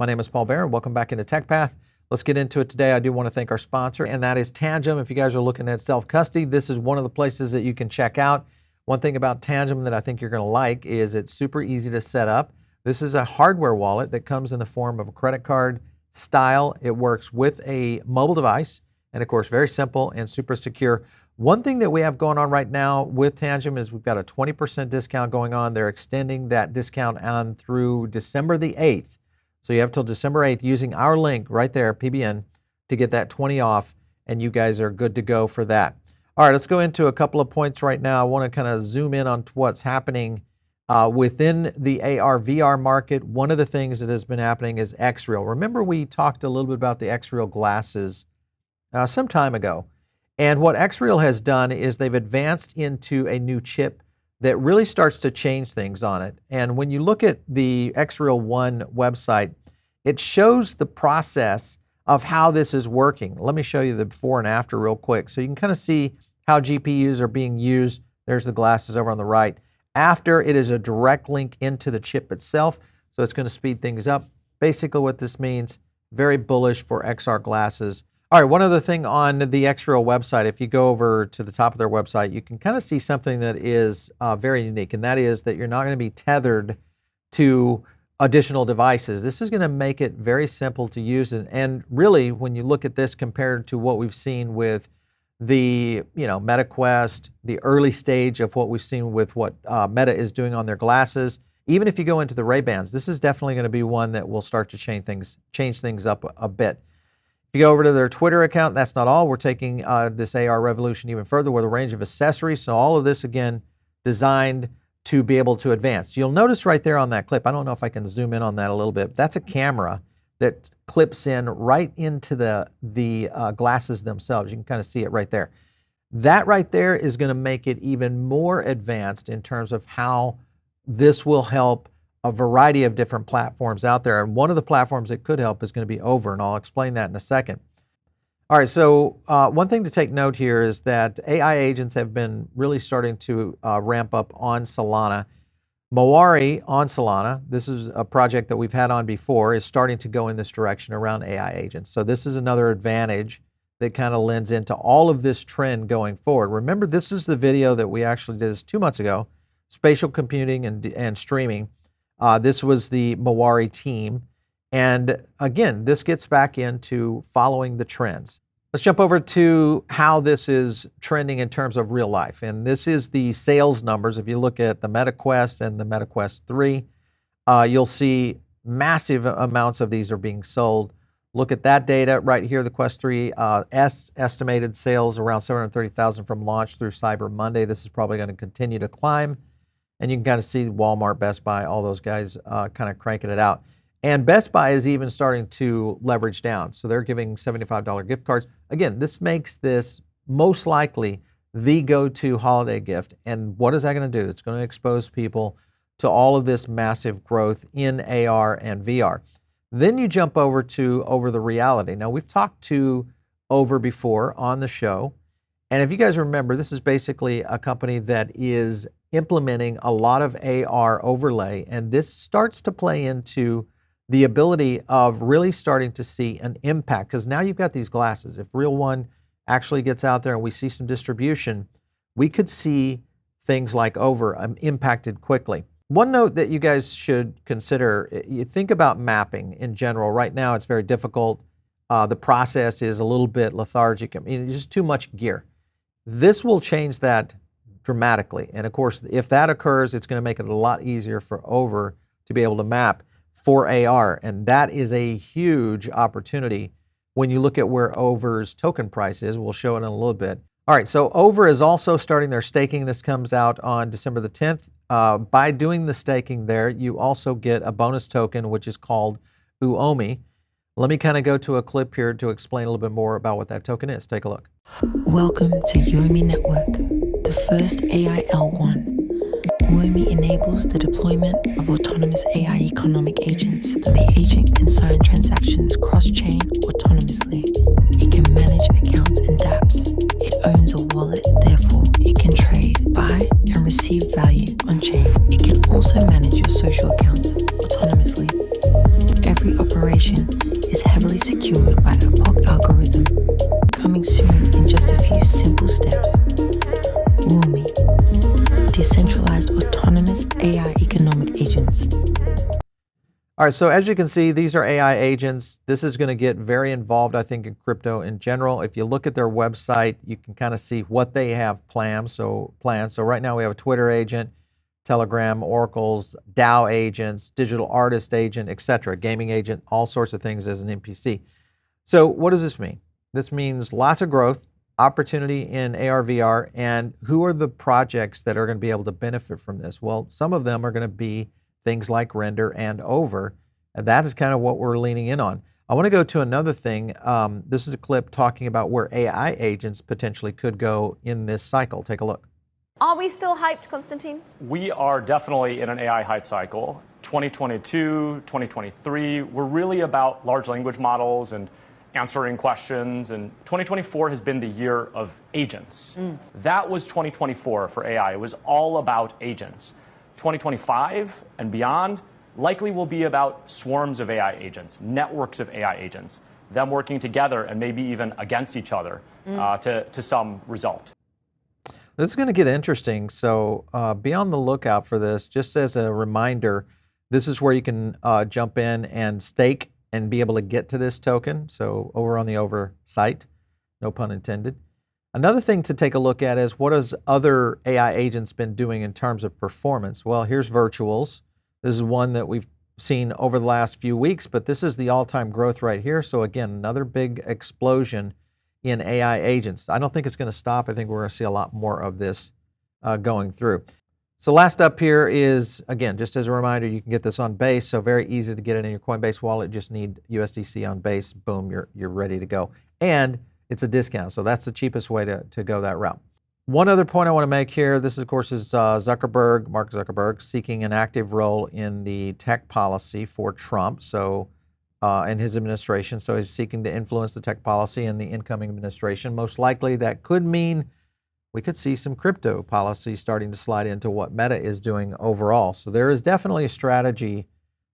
My name is Paul Barron. Welcome back into TechPath. Let's get into it today. I do want to thank our sponsor, and that is Tangem. If you guys are looking at self-custody, this is one of the places that you can check out. One thing about Tangem that I think you're going to like is it's super easy to set up. This is a hardware wallet that comes in the form of a credit card style. It works with a mobile device, and of course, very simple and super secure. One thing that we have going on right now with Tangem is we've got a 20% discount going on. They're extending that discount on through December the 8th. So you have till December 8th using our link right there, PBN, to get that 20 off, and you guys are good to go for that. All right, let's go into a couple of points right now. I want to kind of zoom in on what's happening within the AR/VR market. One of the things that has been happening is XREAL. Remember we talked a little bit about the XREAL glasses some time ago. And what XREAL has done is they've advanced into a new chip that really starts to change things on it. And when you look at the XREAL One website, it shows the process of how this is working. Let me show you the before and after real quick. So you can kind of see how GPUs are being used. There's the glasses over on the right. After, it is a direct link into the chip itself. So it's going to speed things up. Basically what this means, very bullish for XR glasses. All right, one other thing on the XREAL website, if you go over to the top of their website, you can kind of see something that is very unique, and that is that you're not going to be tethered to additional devices. This is going to make it very simple to use, and really, when you look at this compared to what we've seen with the Meta Quest, the early stage of what we've seen with what Meta is doing on their glasses, even if you go into the Ray-Bans, this is definitely going to be one that will start to change things up a bit. If you go over to their Twitter account, that's not all. We're taking this AR revolution even further with a range of accessories. So all of this, again, designed to be able to advance. You'll notice right there on that clip, I don't know if I can zoom in on that a little bit, that's a camera that clips in right into the glasses themselves. You can kind of see it right there. That right there is going to make it even more advanced in terms of how this will help a variety of different platforms out there. And one of the platforms that could help is going to be OVR, and I'll explain that in a second. All right, so one thing to take note here is that AI agents have been really starting to ramp up on Solana. Mawari on Solana, this is a project that we've had on before, is starting to go in this direction around AI agents. So this is another advantage that kind of lends into all of this trend going forward. Remember, this is the video that we actually did this 2 months ago, spatial computing and streaming. This was the Mawari team. And again, this gets back into following the trends. Let's jump over to how this is trending in terms of real life. And this is the sales numbers. If you look at the Meta Quest and the Meta Quest 3, you'll see massive amounts of these are being sold. Look at that data right here, the Quest 3 estimated sales around 730,000 from launch through Cyber Monday. This is probably going to continue to climb. And you can kind of see Walmart, Best Buy, all those guys kind of cranking it out. And Best Buy is even starting to leverage down. So they're giving $75 gift cards. Again, this makes this most likely the go-to holiday gift. And what is that going to do? It's going to expose people to all of this massive growth in AR and VR. Then you jump over to Over the Reality. Now, we've talked to Over before on the show. And if you guys remember, this is basically a company that is implementing a lot of AR overlay, and this starts to play into the ability of really starting to see an impact, because now you've got these glasses. If Real One actually gets out there and we see some distribution, we could see things like Over impacted quickly. One note that you guys should consider, you think about mapping in general. Right now it's very difficult. The process is a little bit lethargic. I mean, it's just too much gear. This will change that dramatically. And of course, if that occurs, it's going to make it a lot easier for Over to be able to map for AR. And that is a huge opportunity when you look at where Over's token price is. We'll show it in a little bit. All right, so Over is also starting their staking. This comes out on December the 10th. By doing the staking there, you also get a bonus token, which is called UOMI. Let me kind of go to a clip here to explain a little bit more about what that token is. Take a look. Welcome to UOMI Network, the first AI L1. UOMI enables the deployment of autonomous AI economic agents. The agent can sign transactions cross-chain autonomously. It can manage accounts and dApps. It owns a wallet, therefore it can trade, buy, and receive value on-chain. It can also manage your social accounts autonomously. Every operation transaction is heavily secured by a POC algorithm. Coming soon in just a few simple steps. UOMI, decentralized autonomous AI economic agents. All right, so as you can see, these are AI agents. This is going to get very involved, I think, in crypto in general. If you look at their website, you can kind of see what they have planned. So right now we have a Twitter agent, Telegram, Oracle's, DAO agents, digital artist agent, etc., gaming agent, all sorts of things as an NPC. So what does this mean? This means lots of growth, opportunity in AR/VR, and who are the projects that are going to be able to benefit from this? Well, some of them are going to be things like Render and Over, and that is kind of what we're leaning in on. I want to go to another thing. This is a clip talking about where AI agents potentially could go in this cycle. Take a look. Are we still hyped, Konstantin? We are definitely in an AI hype cycle. 2022, 2023, we're really about large language models and answering questions, and 2024 has been the year of agents. That was 2024 for AI. It was all about agents. 2025 and beyond likely will be about swarms of AI agents, networks of AI agents, them working together and maybe even against each other to some result. This is going to get interesting, so be on the lookout for this. Just as a reminder, this is where you can jump in and stake and be able to get to this token. So over on the Over site, no pun intended. Another thing to take a look at is what has other AI agents been doing in terms of performance? Well, here's Virtuals. This is one that we've seen over the last few weeks, but this is the all-time growth right here. So again, another big explosion in AI agents. I don't think it's going to stop. I think we're going to see a lot more of this going through. So last up here is, again, just as a reminder, you can get this on Base, so very easy to get it in your Coinbase wallet. Just need USDC on Base. Boom, you're ready to go. And it's a discount, so that's the cheapest way to go that route. One other point I want to make here, this of course is Mark Zuckerberg, seeking an active role in the tech policy for Trump, so and his administration. So he's seeking to influence the tech policy in the incoming administration. Most likely that could mean we could see some crypto policy starting to slide into what Meta is doing overall. So there is definitely a strategy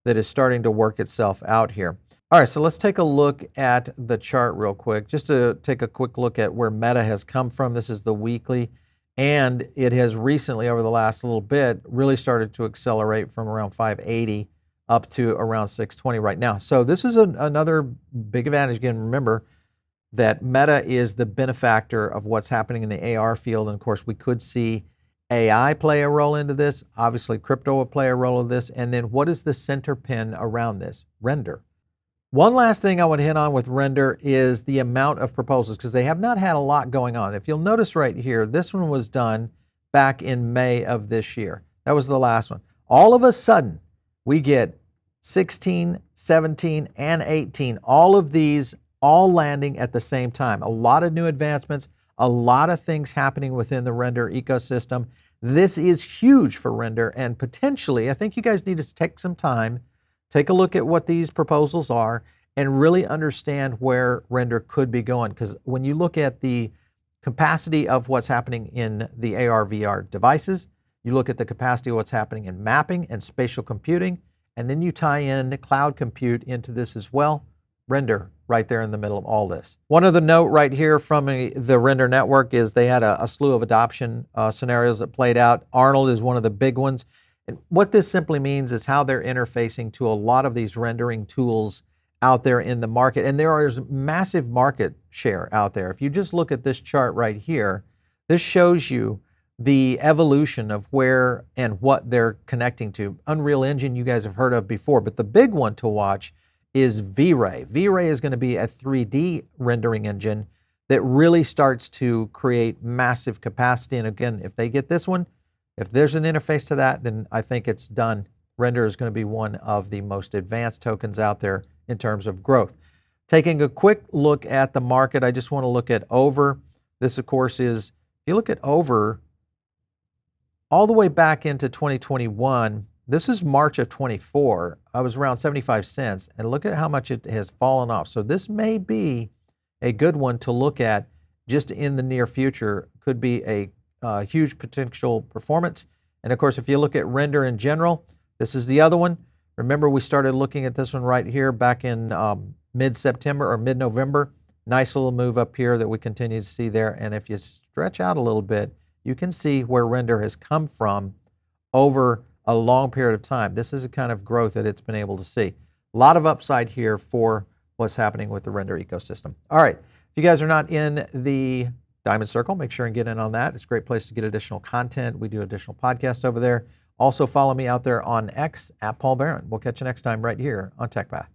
that is starting to work itself out here. All right, so let's take a look at the chart real quick, just to take a quick look at where Meta has come from. This is the weekly, and it has recently, over the last little bit, really started to accelerate from around 580 up to around 620 right now. So this is another big advantage. Again, remember that Meta is the benefactor of what's happening in the AR field, and of course, we could see AI play a role into this. Obviously, crypto will play a role in this, and then what is the center pin around this? Render. One last thing I want to hit on with Render is the amount of proposals, because they have not had a lot going on. If you'll notice right here, this one was done back in May of this year. That was the last one. All of a sudden, we get 16, 17, and 18, all of these all landing at the same time. A lot of new advancements, a lot of things happening within the Render ecosystem. This is huge for Render, and potentially, I think you guys need to take some time, take a look at what these proposals are, and really understand where Render could be going. Because when you look at the capacity of what's happening in the AR/VR devices, you look at the capacity of what's happening in mapping and spatial computing, and then you tie in the cloud compute into this as well, Render right there in the middle of all this. One other note right here from the Render network is they had a slew of adoption scenarios that played out. Arnold is one of the big ones. And what this simply means is how they're interfacing to a lot of these rendering tools out there in the market. And there is massive market share out there. If you just look at this chart right here, this shows you the evolution of where and what they're connecting to. Unreal Engine you guys have heard of before, but the big one to watch is V-Ray. V-Ray is going to be a 3D rendering engine that really starts to create massive capacity. And again, if they get this one, if there's an interface to that, then I think it's done. Render is going to be one of the most advanced tokens out there in terms of growth. Taking a quick look at the market, I just want to look at Over. This, of course, is, if you look at Over, all the way back into 2021, this is March of 24. I was around 75 cents, and look at how much it has fallen off. So this may be a good one to look at just in the near future. Could be a huge potential performance. And of course, if you look at Render in general, this is the other one. Remember, we started looking at this one right here back in mid-September or mid-November. Nice little move up here that we continue to see there. And if you stretch out a little bit, you can see where Render has come from over a long period of time. This is the kind of growth that it's been able to see. A lot of upside here for what's happening with the Render ecosystem. All right, if you guys are not in the Diamond Circle, make sure and get in on that. It's a great place to get additional content. We do additional podcasts over there. Also follow me out there on X at Paul Barron. We'll catch you next time right here on TechPath.